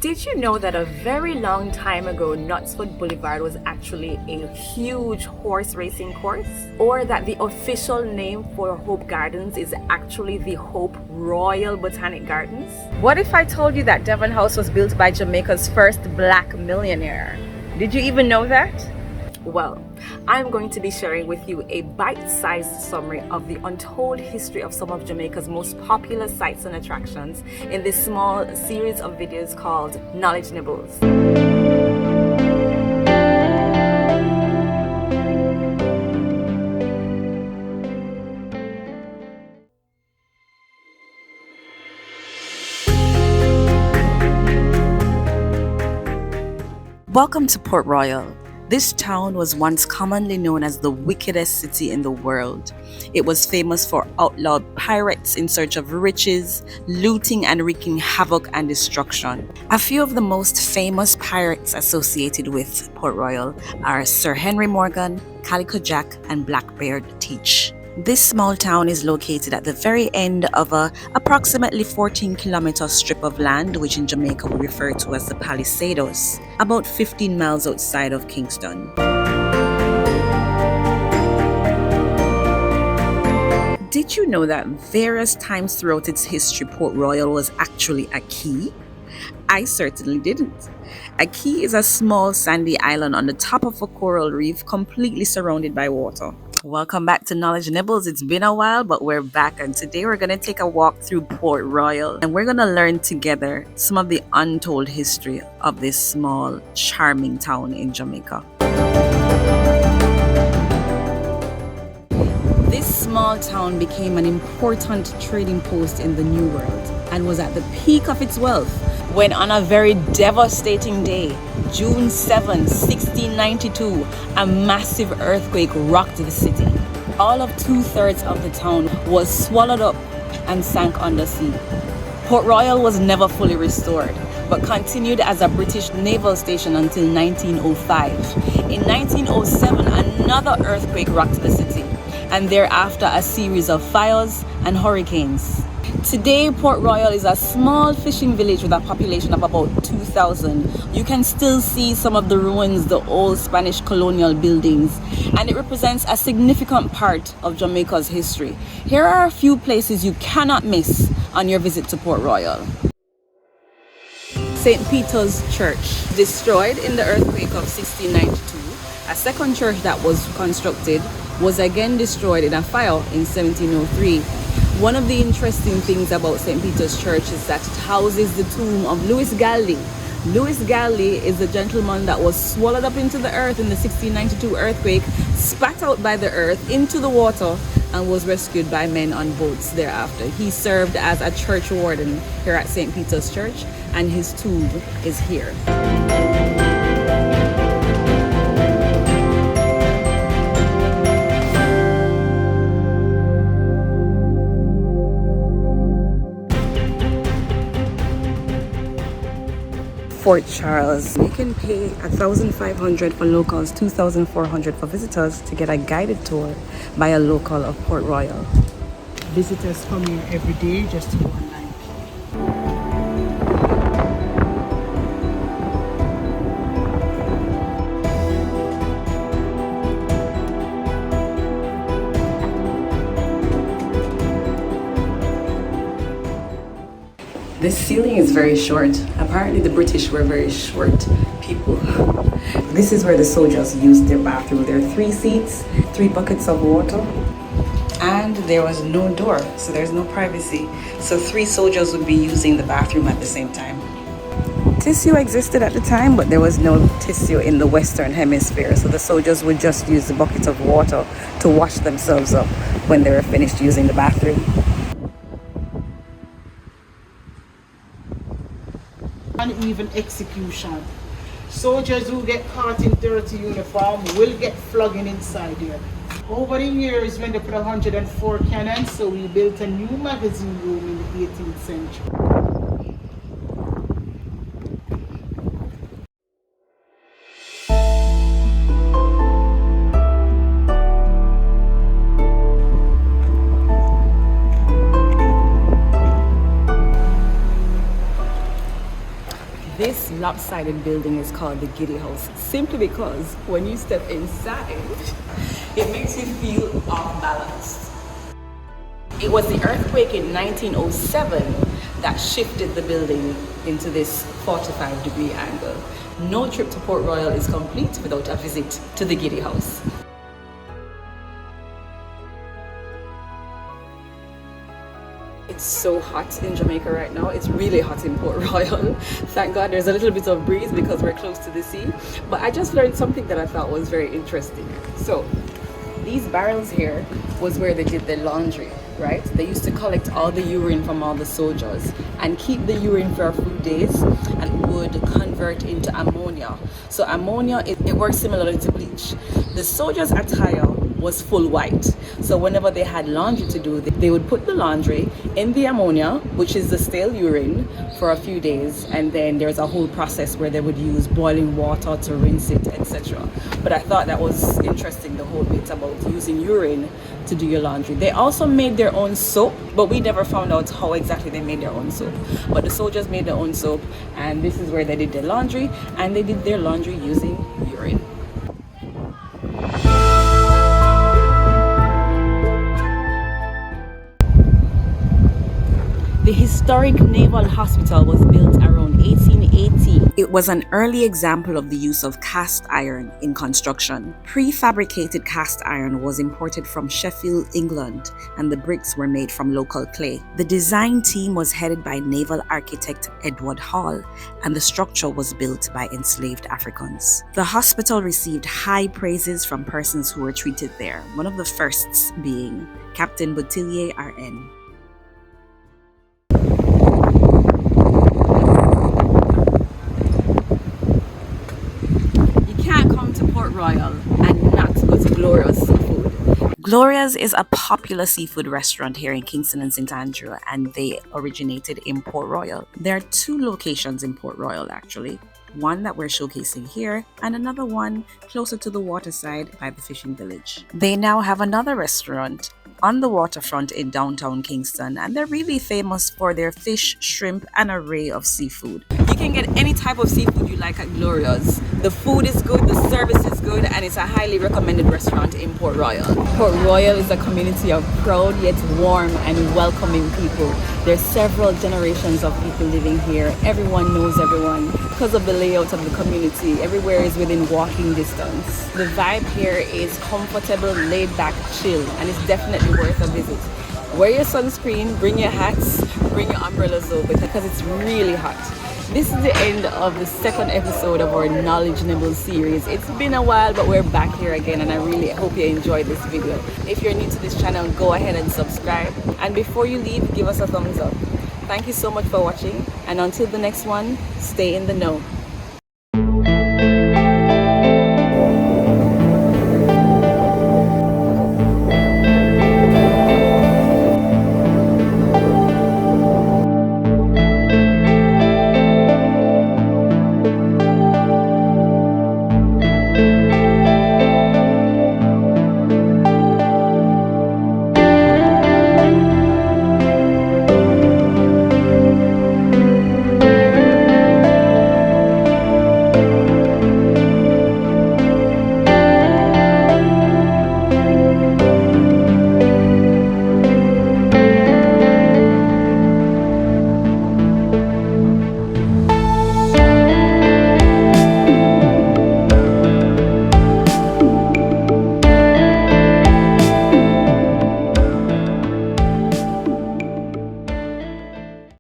Did you know that a very long time ago, Knutsford Boulevard was actually a huge horse racing course? Or that the official name for Hope Gardens is actually the Hope Royal Botanic Gardens? What if I told you that Devon House was built by Jamaica's first black millionaire? Did you even know that? Well, I'm going to be sharing with you a bite-sized summary of the untold history of some of Jamaica's most popular sites and attractions in this small series of videos called Knowledge Nibbles. Welcome to Port Royal. This town was once commonly known as the wickedest city in the world. It was famous for outlawed pirates in search of riches, looting and wreaking havoc and destruction. A few of the most famous pirates associated with Port Royal are Sir Henry Morgan, Calico Jack, and Blackbeard Teach. This small town is located at the very end of a approximately 14-kilometer strip of land, which in Jamaica we refer to as the Palisados, about 15 miles outside of Kingston. Did you know that various times throughout its history, Port Royal was actually a key? I certainly didn't. A key is a small sandy island on the top of a coral reef completely surrounded by water. Welcome back to Knowledge Nibbles. It's been a while, but we're back, and today we're going to take a walk through Port Royal and we're going to learn together some of the untold history of this small, charming town in Jamaica. This small town became an important trading post in the New World and was at the peak of its wealth when, on a very devastating day, June 7, 1692, a massive earthquake rocked the city. All of 2/3 of the town was swallowed up and sank under sea. Port Royal was never fully restored, but continued as a British naval station until 1905. In 1907, another earthquake rocked the city, and thereafter a series of fires and hurricanes. Today, Port Royal is a small fishing village with a population of about 2,000. You can still see some of the ruins, the old Spanish colonial buildings, and it represents a significant part of Jamaica's history. Here are a few places you cannot miss on your visit to Port Royal. St. Peter's Church, destroyed in the earthquake of 1692. A second church that was constructed was again destroyed in a fire in 1703. One of the interesting things about St. Peter's Church is that it houses the tomb of Louis Galdi. Louis Galdi is the gentleman that was swallowed up into the earth in the 1692 earthquake, spat out by the earth into the water, and was rescued by men on boats thereafter. He served as a church warden here at St. Peter's Church, and his tomb is here. Fort Charles. You can pay $1,500 for locals, $2,400 for visitors to get a guided tour by a local of Port Royal. Visitors come here every day just to go online. This ceiling is very short. Apparently the British were very short people. This is where the soldiers used their bathroom. There are 3 seats, 3 buckets of water, and there was no door, so there's no privacy. So 3 soldiers would be using the bathroom at the same time. Tissue existed at the time, but there was no tissue in the Western Hemisphere, so the soldiers would just use the bucket of water to wash themselves up when they were finished using the bathroom. And even execution. Soldiers who get caught in dirty uniform will get flogging inside here. Over the years, when they put 104 cannons, so we built a new magazine room in the 18th century. This this lopsided building is called the Giddy House, simply because when you step inside, it makes you feel off balance. It was the earthquake in 1907 that shifted the building into this 45-degree angle. No trip to Port Royal is complete without a visit to the Giddy House. It's so hot in Jamaica right now. It's really hot in Port Royal. Thank God there's a little bit of breeze because we're close to the sea. But I just learned something that I thought was very interesting. So these barrels here was where they did their laundry, right? They used to collect all the urine from all the soldiers and keep the urine for a few days and would convert into ammonia. So ammonia, it works similarly to bleach. The soldiers' attire was full white. So whenever they had laundry to do, they would put the laundry in the ammonia, which is the stale urine, for a few days, and then there's a whole process where they would use boiling water to rinse it, etc. But I thought that was interesting, the whole bit about using urine to do your laundry. They also made their own soap, but we never found out how exactly they made their own soap. But the soldiers made their own soap, and this is where they did their laundry, and they did their laundry using urine. The historic Naval Hospital was built around 1880. It was an early example of the use of cast iron in construction. Prefabricated cast iron was imported from Sheffield, England, and the bricks were made from local clay. The design team was headed by naval architect Edward Hall, and the structure was built by enslaved Africans. The hospital received high praises from persons who were treated there, one of the firsts being Captain Boutillier RN. Port Royal and not go to Gloria's Seafood. Gloria's is a popular seafood restaurant here in Kingston and St. Andrew, and they originated in Port Royal. There are 2 locations in Port Royal actually. One that we're showcasing here, and another one closer to the waterside by the fishing village. They now have another restaurant on the waterfront in downtown Kingston, and they're really famous for their fish, shrimp, and array of seafood. You can get any type of seafood you like at Gloria's. The food is good, the service is good, and it's a highly recommended restaurant in Port Royal. Port Royal is a community of proud yet warm and welcoming people. There's several generations of people living here. Everyone knows everyone. Because of the layout of the community, everywhere is within walking distance. The vibe here is comfortable, laid back, chill, and it's definitely worth a visit. Wear your sunscreen, bring your hats, bring your umbrellas over because it's really hot. This is the end of the 2nd episode of our Knowledge Knibbles series. It's been a while, but we're back here again, and I really hope you enjoyed this video. If you're new to this channel, go ahead and subscribe. And before you leave, give us a thumbs up. Thank you so much for watching, and until the next one, stay in the know.